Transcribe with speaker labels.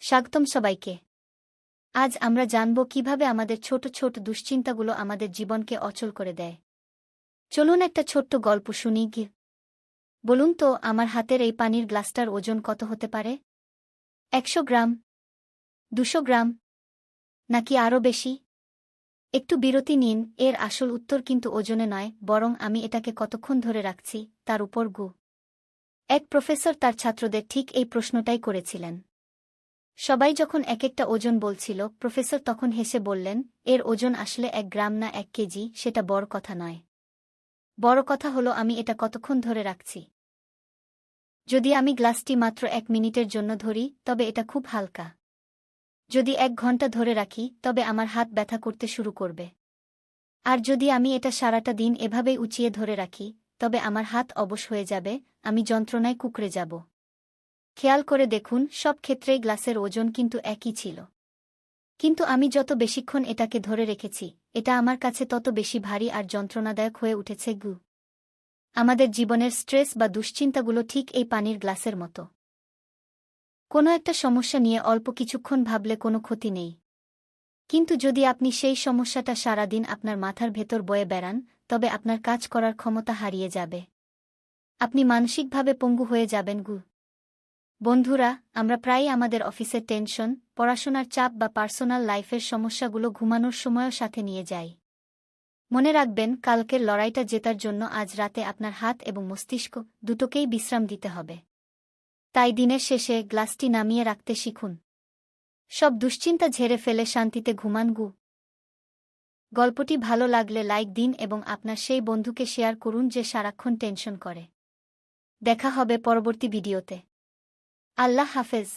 Speaker 1: স্বাগতম সবাইকে। আজ আমরা জানব কিভাবে আমাদের ছোট ছোট দুশ্চিন্তাগুলো আমাদের জীবনকে অচল করে দেয়। চলুন একটা ছোট্ট গল্প শুনি গি। বলুন তো, আমার হাতের এই পানির গ্লাসটার ওজন কত হতে পারে? 100 গ্রাম, 200 গ্রাম, নাকি আরও বেশি? একটু বিরতি নিন, এর আসল উত্তর কিন্তু ওজনে নয়, বরং আমি এটাকে কতক্ষণ ধরে রাখছি তার উপর গু। এক প্রফেসর তার ছাত্রদের ঠিক এই প্রশ্নটাই করেছিলেন। সবাই যখন এক একটা ওজন বলছিল, প্রফেসর তখন হেসে বললেন, এর ওজন আসলে 1 গ্রাম না 1 কেজি, সেটা বড় কথা নয়। বড় কথা হলো আমি এটা কতক্ষণ ধরে রাখছি। যদি আমি গ্লাসটি মাত্র 1 মিনিটের জন্য ধরি, তবে এটা খুব হালকা। যদি 1 ঘন্টা ধরে রাখি, তবে আমার হাত ব্যথা করতে শুরু করবে। আর যদি আমি এটা সারাটা দিন এভাবেই উঁচিয়ে ধরে রাখি, তবে আমার হাত অবশ হয়ে যাবে, আমি যন্ত্রণায় কুঁকড়ে যাব। খেয়াল করে দেখুন, সব ক্ষেত্রেই গ্লাসের ওজন কিন্তু একই ছিল। কিন্তু আমি যত বেশিক্ষণ এটাকে ধরে রেখেছি, এটা আমার কাছে তত বেশি ভারী আর যন্ত্রণাদায়ক হয়ে উঠেছে গু। আমাদের জীবনের স্ট্রেস বা দুশ্চিন্তাগুলো ঠিক এই পানির গ্লাসের মতো। কোনো একটা সমস্যা নিয়ে অল্প কিছুক্ষণ ভাবলে কোনো ক্ষতি নেই। কিন্তু যদি আপনি সেই সমস্যাটা সারাদিন আপনার মাথার ভেতর বয়ে বেড়ান, তবে আপনার কাজ করার ক্ষমতা হারিয়ে যাবে। আপনি মানসিকভাবে পঙ্গু হয়ে যাবেন গু। বন্ধুরা, আমরা প্রায়ই আমাদের অফিসের টেনশন, পড়াশোনার চাপ বা পার্সোনাল লাইফের সমস্যাগুলো ঘুমানোর সময়ও সাথে নিয়ে যাই। মনে রাখবেন, কালকের লড়াইটা জেতার জন্য আজ রাতে আপনার হাত এবং মস্তিষ্ক দুটোকেই বিশ্রাম দিতে হবে। তাই দিনের শেষে গ্লাসটি নামিয়ে রাখতে শিখুন। সব দুশ্চিন্তা ঝেড়ে ফেলে শান্তিতে ঘুমান গু। গল্পটি ভালো লাগলে লাইক দিন এবং আপনার সেই বন্ধুকে শেয়ার করুন যে সারাক্ষণ টেনশন করে। দেখা হবে পরবর্তী ভিডিওতে। আল্লাহ হাফেজ।